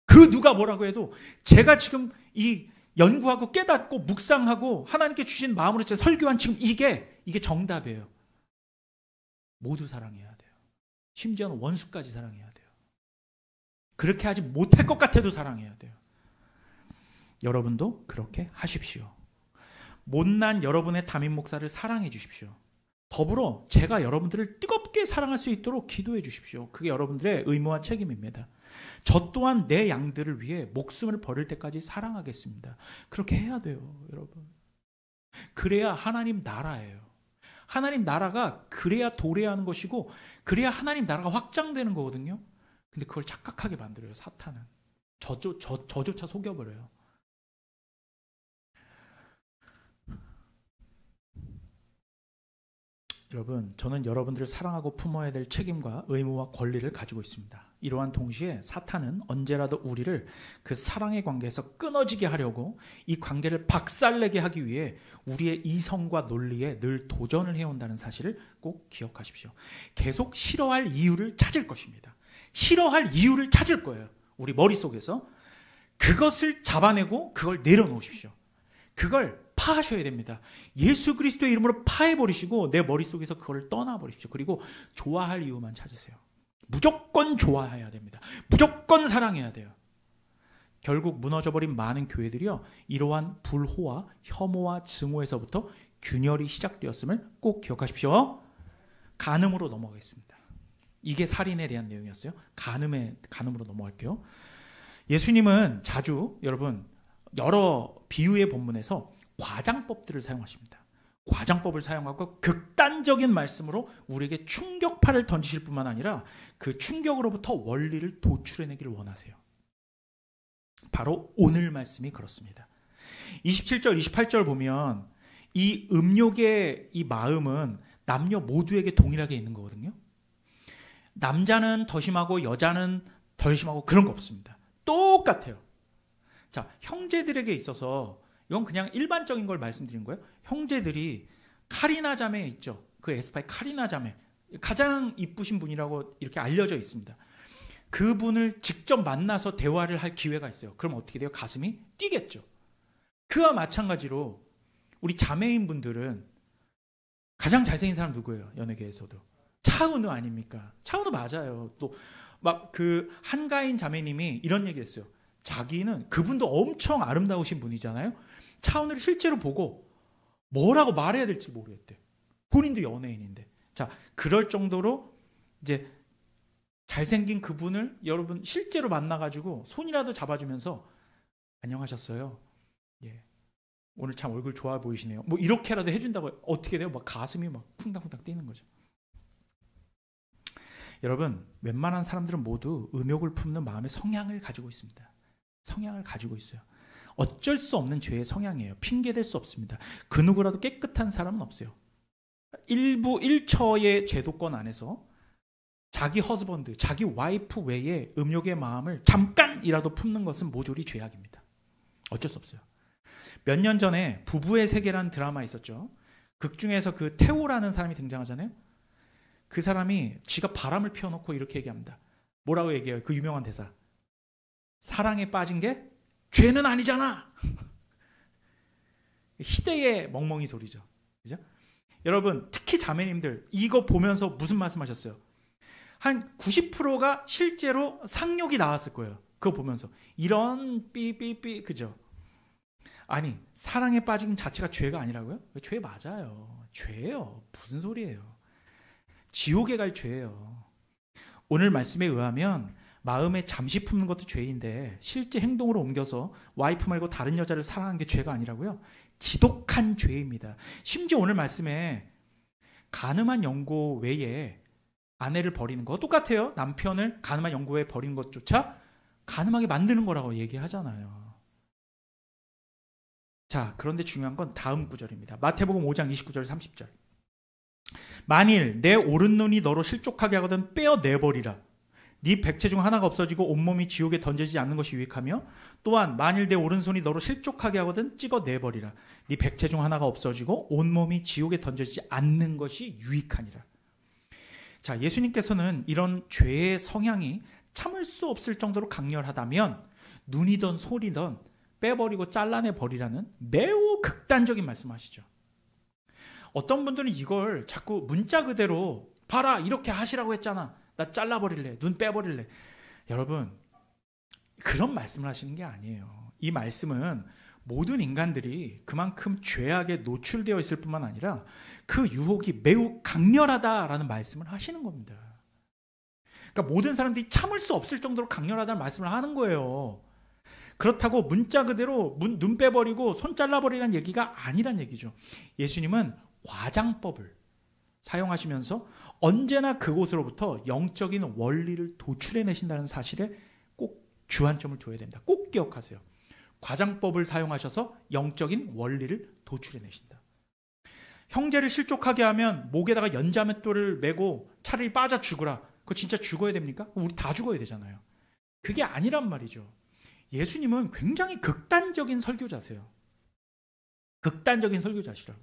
그 누가 뭐라고 해도 제가 지금 이 연구하고 깨닫고 묵상하고 하나님께 주신 마음으로 제가 설교한 지금 이게 정답이에요. 모두 사랑해야 돼요. 심지어는 원수까지 사랑해야 돼요. 그렇게 하지 못할 것 같아도 사랑해야 돼요. 여러분도 그렇게 하십시오. 못난 여러분의 담임 목사를 사랑해 주십시오. 더불어 제가 여러분들을 뜨겁게 사랑할 수 있도록 기도해 주십시오. 그게 여러분들의 의무와 책임입니다. 저 또한 내 양들을 위해 목숨을 버릴 때까지 사랑하겠습니다. 그렇게 해야 돼요, 여러분. 그래야 하나님 나라예요. 하나님 나라가 그래야 도래하는 것이고 그래야 하나님 나라가 확장되는 거거든요. 근데 그걸 착각하게 만들어요, 사탄은. 저조차 속여버려요. 여러분, 저는 여러분들을 사랑하고 품어야 될 책임과 의무와 권리를 가지고 있습니다. 이러한 동시에 사탄은 언제라도 우리를 그 사랑의 관계에서 끊어지게 하려고 이 관계를 박살내게 하기 위해 우리의 이성과 논리에 늘 도전을 해온다는 사실을 꼭 기억하십시오. 계속 싫어할 이유를 찾을 것입니다. 싫어할 이유를 찾을 거예요. 우리 머릿속에서. 그것을 잡아내고 그걸 내려놓으십시오. 그걸 파하셔야 됩니다. 예수 그리스도의 이름으로 파해버리시고 내 머릿속에서 그걸 떠나버리십시오. 그리고 좋아할 이유만 찾으세요. 무조건 좋아해야 됩니다. 무조건 사랑해야 돼요. 결국 무너져버린 많은 교회들이요, 이러한 불호와 혐오와 증오에서부터 균열이 시작되었음을 꼭 기억하십시오. 간음으로 넘어가겠습니다. 이게 살인에 대한 내용이었어요. 간음으로 넘어갈게요. 예수님은 자주 여러분 여러 비유의 본문에서 과장법들을 사용하십니다. 과장법을 사용하고 극단적인 말씀으로 우리에게 충격파를 던지실 뿐만 아니라 그 충격으로부터 원리를 도출해내기를 원하세요. 바로 오늘 말씀이 그렇습니다. 27절, 28절 보면 이 음욕의 이 마음은 남녀 모두에게 동일하게 있는 거거든요. 남자는 더 심하고 여자는 덜 심하고 그런 거 없습니다. 똑같아요. 자, 형제들에게 있어서 이건 그냥 일반적인 걸 말씀드린 거예요. 형제들이 카리나 자매 있죠. 그 에스파의 카리나 자매. 가장 이쁘신 분이라고 이렇게 알려져 있습니다. 그분을 직접 만나서 대화를 할 기회가 있어요. 그럼 어떻게 돼요? 가슴이 뛰겠죠. 그와 마찬가지로 우리 자매인 분들은 가장 잘생긴 사람 누구예요? 연예계에서도. 차은우 아닙니까? 차은우 맞아요. 또 막 그 한가인 자매님이 이런 얘기했어요. 자기는 그분도 엄청 아름다우신 분이잖아요. 차은우를 실제로 보고 뭐라고 말해야 될지 모르겠대. 본인도 연예인인데. 자, 그럴 정도로 이제 잘생긴 그분을 여러분 실제로 만나가지고 손이라도 잡아주면서 안녕하셨어요. 예. 오늘 참 얼굴 좋아 보이시네요. 뭐 이렇게라도 해준다고 어떻게 돼요? 막 가슴이 막 쿵당쿵당 뛰는 거죠. 여러분, 웬만한 사람들은 모두 음욕을 품는 마음의 성향을 가지고 있습니다. 성향을 가지고 있어요. 어쩔 수 없는 죄의 성향이에요. 핑계댈 수 없습니다. 그 누구라도 깨끗한 사람은 없어요. 일부 일처의 제도권 안에서 자기 허스번드, 자기 와이프 외에 음욕의 마음을 잠깐이라도 품는 것은 모조리 죄악입니다. 어쩔 수 없어요. 몇 년 전에 부부의 세계라는 드라마 있었죠. 극 중에서 그 태호라는 사람이 등장하잖아요. 그 사람이 지가 바람을 피워놓고 이렇게 얘기합니다. 뭐라고 얘기해요? 그 유명한 대사. 사랑에 빠진 게 죄는 아니잖아. 희대의 멍멍이 소리죠. 그죠? 여러분, 특히 자매님들 이거 보면서 무슨 말씀하셨어요? 한 90%가 실제로 상욕이 나왔을 거예요. 그거 보면서 이런 삐삐삐 그죠? 아니, 사랑에 빠진 자체가 죄가 아니라고요? 죄 맞아요. 죄예요. 무슨 소리예요? 지옥에 갈 죄예요. 오늘 말씀에 의하면 마음에 잠시 품는 것도 죄인데 실제 행동으로 옮겨서 와이프 말고 다른 여자를 사랑하는 게 죄가 아니라고요? 지독한 죄입니다. 심지어 오늘 말씀에 간음한 영고 외에 아내를 버리는 거 똑같아요. 남편을 간음한 영고 외에 버리는 것조차 간음하게 만드는 거라고 얘기하잖아요. 자, 그런데 중요한 건 다음 구절입니다. 마태복음 5장 29절 30절. 만일 내 오른눈이 너로 실족하게 하거든 빼어내버리라. 네 백체 중 하나가 없어지고 온몸이 지옥에 던져지지 않는 것이 유익하며 또한 만일 내 오른손이 너로 실족하게 하거든 찍어내버리라. 네 백체 중 하나가 없어지고 온몸이 지옥에 던져지지 않는 것이 유익하니라. 자, 예수님께서는 이런 죄의 성향이 참을 수 없을 정도로 강렬하다면 눈이든 손이든 빼버리고 잘라내버리라는 매우 극단적인 말씀하시죠. 어떤 분들은 이걸 자꾸 문자 그대로 봐라 이렇게 하시라고 했잖아. 나 잘라버릴래. 눈 빼버릴래. 여러분, 그런 말씀을 하시는 게 아니에요. 이 말씀은 모든 인간들이 그만큼 죄악에 노출되어 있을 뿐만 아니라 그 유혹이 매우 강렬하다라는 말씀을 하시는 겁니다. 그러니까 모든 사람들이 참을 수 없을 정도로 강렬하다는 말씀을 하는 거예요. 그렇다고 문자 그대로 눈 빼버리고 손 잘라버리라는 얘기가 아니란 얘기죠. 예수님은 과장법을 사용하시면서 언제나 그곳으로부터 영적인 원리를 도출해내신다는 사실에 꼭 주안점을 둬야 됩니다. 꼭 기억하세요. 과장법을 사용하셔서 영적인 원리를 도출해내신다. 형제를 실족하게 하면 목에다가 연자맷돌을 메고 차라리 빠져 죽으라. 그거 진짜 죽어야 됩니까? 우리 다 죽어야 되잖아요. 그게 아니란 말이죠. 예수님은 굉장히 극단적인 설교자세요. 극단적인 설교자시라고.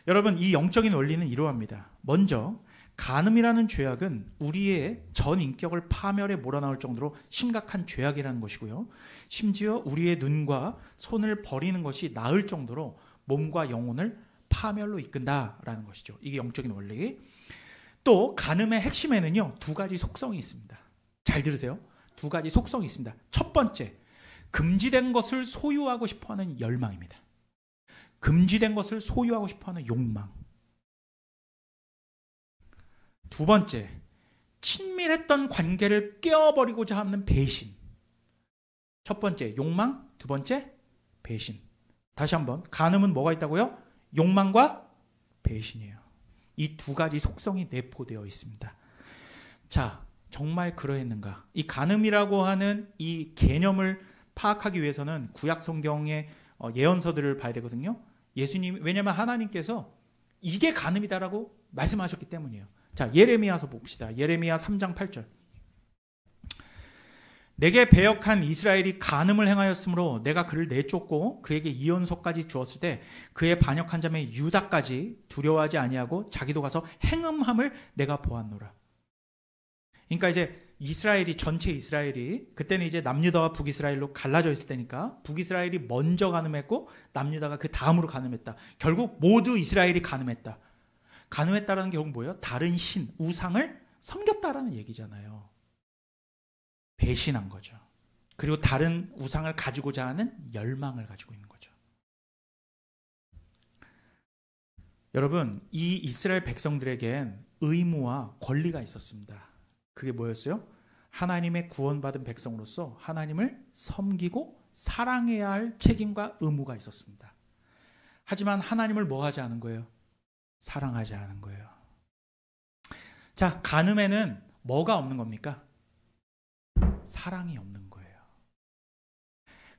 여러분, 이 영적인 원리는 이러합니다. 먼저 간음이라는 죄악은 우리의 전 인격을 파멸해 몰아넣을 정도로 심각한 죄악이라는 것이고요. 심지어 우리의 눈과 손을 버리는 것이 나을 정도로 몸과 영혼을 파멸로 이끈다라는 것이죠. 이게 영적인 원리. 또 간음의 핵심에는요, 두 가지 속성이 있습니다. 잘 들으세요. 두 가지 속성이 있습니다. 첫 번째, 금지된 것을 소유하고 싶어하는 열망입니다. 금지된 것을 소유하고 싶어하는 욕망. 두 번째, 친밀했던 관계를 깨어버리고자 하는 배신. 첫 번째, 욕망. 두 번째, 배신. 다시 한번, 간음은 뭐가 있다고요? 욕망과 배신이에요. 이 두 가지 속성이 내포되어 있습니다. 자, 정말 그러했는가? 이 간음이라고 하는 이 개념을 파악하기 위해서는 구약 성경의 예언서들을 봐야 되거든요. 예수님, 왜냐하면 하나님께서 이게 간음이다라고 말씀하셨기 때문이에요. 자, 예레미야서 봅시다. 예레미야 3장 8절. 내게 배역한 이스라엘이 간음을 행하였으므로 내가 그를 내쫓고 그에게 이혼소까지 주었을 때 그의 반역한 자매 유다까지 두려워하지 아니하고 자기도 가서 행음함을 내가 보았노라. 그러니까 이제 이스라엘이, 전체 이스라엘이, 그때는 이제 남유다와 북이스라엘로 갈라져 있을 때니까 북이스라엘이 먼저 간음했고 남유다가 그 다음으로 간음했다. 결국 모두 이스라엘이 간음했다. 간음했다라는 게 결국 뭐예요? 다른 신, 우상을 섬겼다라는 얘기잖아요. 배신한 거죠. 그리고 다른 우상을 가지고자 하는 열망을 가지고 있는 거죠. 여러분, 이 이스라엘 백성들에겐 의무와 권리가 있었습니다. 그게 뭐였어요? 하나님의 구원받은 백성으로서 하나님을 섬기고 사랑해야 할 책임과 의무가 있었습니다. 하지만 하나님을 뭐 하지 않은 거예요? 사랑하지 않은 거예요. 자, 간음에는 뭐가 없는 겁니까? 사랑이 없는 거예요.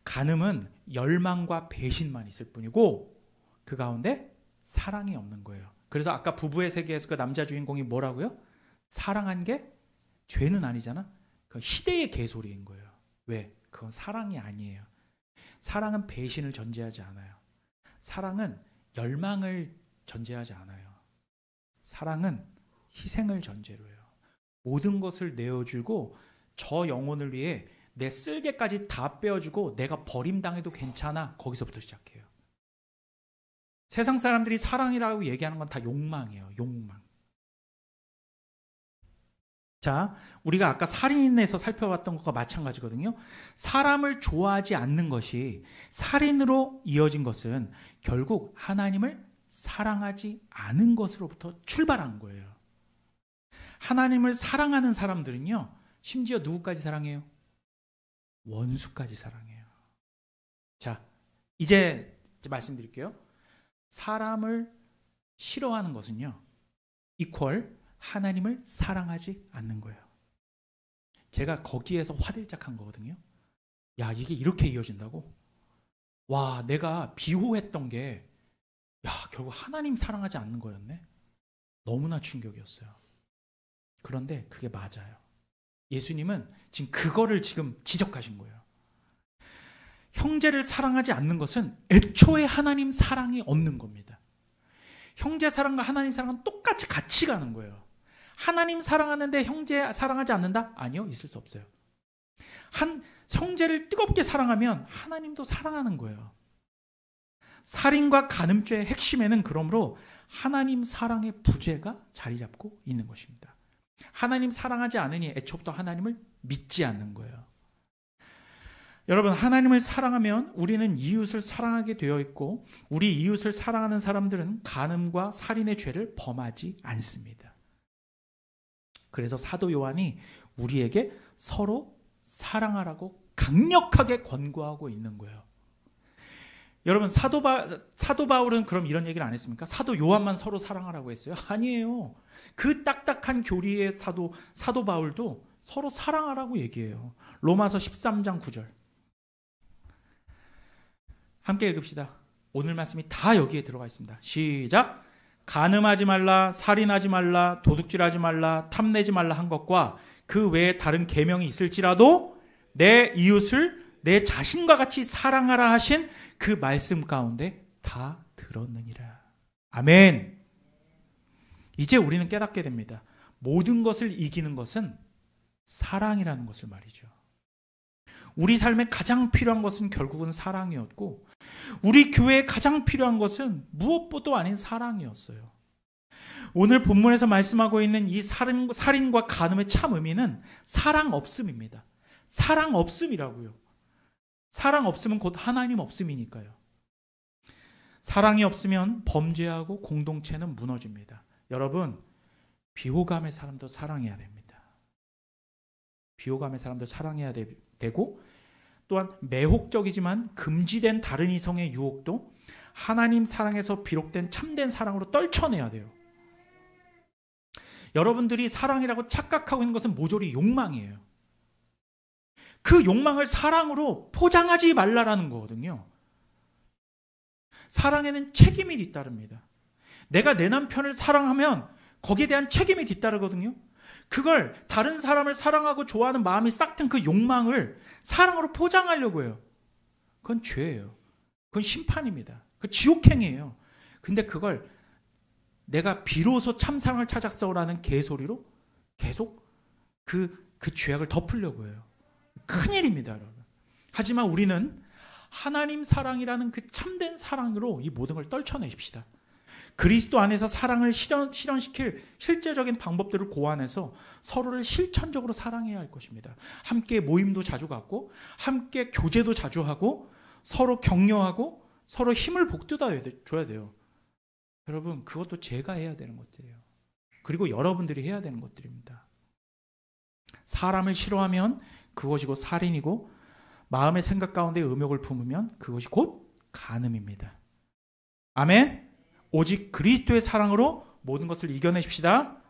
간음은 열망과 배신만 있을 뿐이고 그 가운데 사랑이 없는 거예요. 그래서 아까 부부의 세계에서 그 남자 주인공이 뭐라고요? 사랑한 게 죄는 아니잖아. 그 시대의 개소리인 거예요. 왜? 그건 사랑이 아니에요. 사랑은 배신을 전제하지 않아요. 사랑은 열망을 전제하지 않아요. 사랑은 희생을 전제로 해요. 모든 것을 내어주고 저 영혼을 위해 내 쓸개까지 다 빼어주고 내가 버림당해도 괜찮아. 거기서부터 시작해요. 세상 사람들이 사랑이라고 얘기하는 건 다 욕망이에요. 욕망. 자, 우리가 아까 살인에서 살펴봤던 것과 마찬가지거든요. 사람을 좋아하지 않는 것이 살인으로 이어진 것은 결국 하나님을 사랑하지 않은 것으로부터 출발한 거예요. 하나님을 사랑하는 사람들은요, 심지어 누구까지 사랑해요? 원수까지 사랑해요. 자, 이제 말씀드릴게요. 사람을 싫어하는 것은요, 이퀄 하나님을 사랑하지 않는 거예요. 제가 거기에서 화들짝한 거거든요. 야, 이게 이렇게 이어진다고? 와, 내가 비호했던 게 결국 하나님 사랑하지 않는 거였네? 너무나 충격이었어요. 그런데 그게 맞아요. 예수님은 지금 그거를 지금 지적하신 거예요. 형제를 사랑하지 않는 것은 애초에 하나님 사랑이 없는 겁니다. 형제 사랑과 하나님 사랑은 똑같이 같이 가는 거예요. 하나님 사랑하는데 형제 사랑하지 않는다? 아니요, 있을 수 없어요. 형제를 뜨겁게 사랑하면 하나님도 사랑하는 거예요. 살인과 간음죄의 핵심에는 그러므로 하나님 사랑의 부재가 자리 잡고 있는 것입니다. 하나님 사랑하지 않으니 애초부터 하나님을 믿지 않는 거예요. 여러분, 하나님을 사랑하면 우리는 이웃을 사랑하게 되어 있고 우리 이웃을 사랑하는 사람들은 간음과 살인의 죄를 범하지 않습니다. 그래서 사도 요한이 우리에게 서로 사랑하라고 강력하게 권고하고 있는 거예요. 여러분, 사도 바울은 그럼 이런 얘기를 안 했습니까? 사도 요한만 서로 사랑하라고 했어요? 아니에요. 그 딱딱한 교리의 사도 바울도 서로 사랑하라고 얘기해요. 로마서 13장 9절. 함께 읽읍시다. 오늘 말씀이 다 여기에 들어가 있습니다. 시작. 간음하지 말라, 살인하지 말라, 도둑질하지 말라, 탐내지 말라 한 것과 그 외에 다른 계명이 있을지라도 내 이웃을 내 자신과 같이 사랑하라 하신 그 말씀 가운데 다 들었느니라. 아멘. 이제 우리는 깨닫게 됩니다. 모든 것을 이기는 것은 사랑이라는 것을 말이죠. 우리 삶에 가장 필요한 것은 결국은 사랑이었고 우리 교회에 가장 필요한 것은 무엇보다 아닌 사랑이었어요. 오늘 본문에서 말씀하고 있는 이 살인과 간음의 참 의미는 사랑 없음입니다. 사랑 없음이라고요. 사랑 없으면 곧 하나님 없음이니까요. 사랑이 없으면 범죄하고 공동체는 무너집니다. 여러분, 비호감의 사람도 사랑해야 됩니다. 비호감의 사람도 사랑해야 되고 또한 매혹적이지만 금지된 다른 이성의 유혹도 하나님 사랑에서 비롯된 참된 사랑으로 떨쳐내야 돼요. 여러분들이 사랑이라고 착각하고 있는 것은 모조리 욕망이에요. 그 욕망을 사랑으로 포장하지 말라라는 거거든요. 사랑에는 책임이 뒤따릅니다. 내가 내 남편을 사랑하면 거기에 대한 책임이 뒤따르거든요. 그걸 다른 사람을 사랑하고 좋아하는 마음이 싹튼 그 욕망을 사랑으로 포장하려고 해요. 그건 죄예요. 그건 심판입니다. 그 지옥행이에요. 근데 그걸 내가 비로소 참사랑을 찾았어라는 개소리로 계속 그 죄악을 덮으려고 해요. 큰일입니다, 여러분. 하지만 우리는 하나님 사랑이라는 그 참된 사랑으로 이 모든 걸 떨쳐내십시다. 그리스도 안에서 사랑을 실현시킬 실제적인 방법들을 고안해서 서로를 실천적으로 사랑해야 할 것입니다. 함께 모임도 자주 갖고 함께 교제도 자주 하고 서로 격려하고 서로 힘을 북돋아줘야 돼요. 여러분, 그것도 제가 해야 되는 것들이에요. 그리고 여러분들이 해야 되는 것들입니다. 사람을 싫어하면 그것이 곧 살인이고 마음의 생각 가운데 음욕을 품으면 그것이 곧 간음입니다. 아멘. 오직 그리스도의 사랑으로 모든 것을 이겨내십시다.